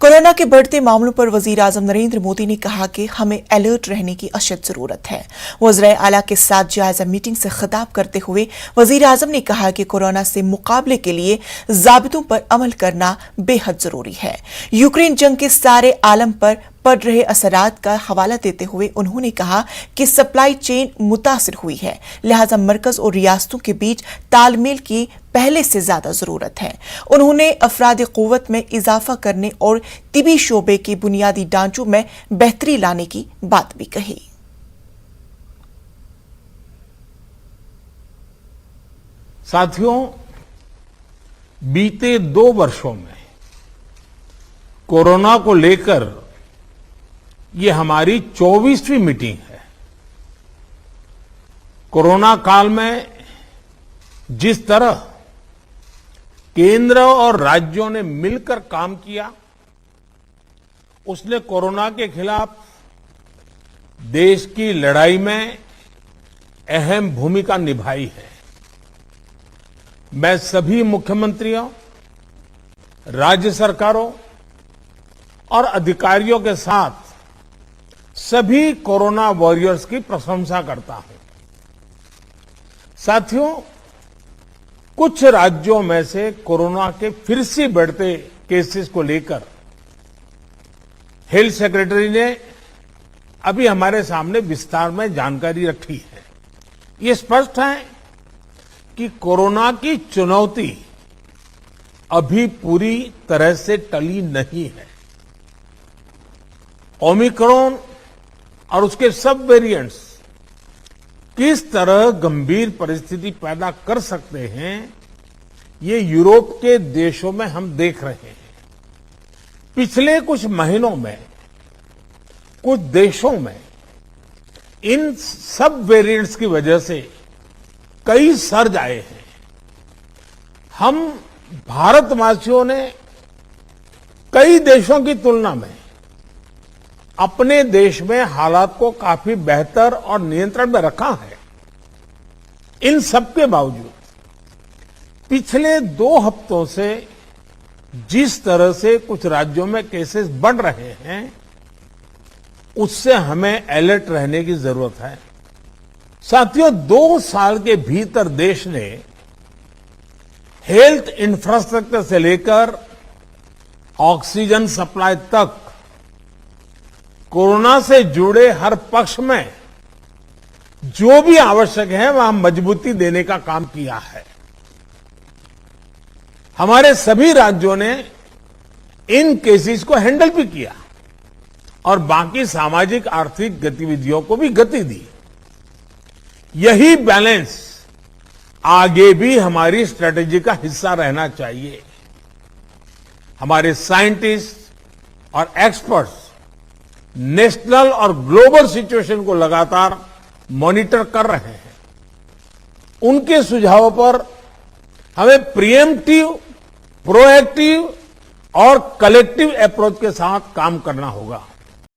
Corona के बढ़ते मामलों पर वजीर आजम नरेंद्र मोदी ने कहा कि हमें अलर्ट रहने की अशद जरूरत है। वज़ीर आला के साथ जायजा मीटिंग से खिताब करते हुए वजीर आजम ने कहा कि कोरोना से मुकाबले के लिए ज़ाबितों पर अमल करना बेहद जरूरी है। यूक्रेन जंग के सारे आलम पर पड़ रहे असरात का हवाला देते हुए उन्होंने कहा कि सप्लाई चेन मुतासिर हुई है, लिहाजा मरकज और रियासतों के बीच तालमेल की पहले से ज्यादा जरूरत है। उन्होंने अफराद क़ुव्वत में इजाफा करने और तिबी शोबे के बुनियादी ढांचों में बेहतरी लाने की बात भी कही। साथियों, बीते 2 वर्षों में कोरोना को लेकर ये हमारी 24वीं मीटिंग है। कोरोना काल में जिस तरह केंद्र और राज्यों ने मिलकर काम किया, उसने कोरोना के खिलाफ देश की लड़ाई में अहम भूमिका निभाई है। मैं सभी मुख्यमंत्रियों, राज्य सरकारों और अधिकारियों के साथ सभी कोरोना वॉरियर्स की प्रशंसा करता हूं। साथियों, कुछ राज्यों में से कोरोना के फिर से बढ़ते केसेस को लेकर हेल्थ सेक्रेटरी ने अभी हमारे सामने विस्तार में जानकारी रखी है। ये स्पष्ट है कि कोरोना की चुनौती अभी पूरी तरह से टली नहीं है। ओमिक्रॉन और उसके सब वेरिएंट्स किस तरह गंभीर परिस्थिति पैदा कर सकते हैं, ये यूरोप के देशों में हम देख रहे हैं। पिछले कुछ महीनों में कुछ देशों में इन सब वेरिएंट्स की वजह से कई सर्ज आए हैं। हम भारतवासियों ने कई देशों की तुलना में अपने देश में हालात को काफी बेहतर और नियंत्रण में रखा है। इन सब के बावजूद पिछले 2 हफ्तों से जिस तरह से कुछ राज्यों में केसेस बढ़ रहे हैं, उससे हमें अलर्ट रहने की जरूरत है। साथियों, 2 साल के भीतर देश ने हेल्थ इंफ्रास्ट्रक्चर से लेकर ऑक्सीजन सप्लाई तक कोरोना से जुड़े हर पक्ष में जो भी आवश्यक है वहां मजबूती देने का काम किया है। हमारे सभी राज्यों ने इन केसेस को हैंडल भी किया और बाकी सामाजिक आर्थिक गतिविधियों को भी गति दी। यही बैलेंस आगे भी हमारी स्ट्रेटेजी का हिस्सा रहना चाहिए। हमारे साइंटिस्ट और एक्सपर्ट्स नेशनल और ग्लोबल सिचुएशन को लगातार मॉनिटर कर रहे हैं। उनके सुझावों पर हमें प्रिएम्प्टिव, प्रोएक्टिव और कलेक्टिव अप्रोच के साथ काम करना होगा।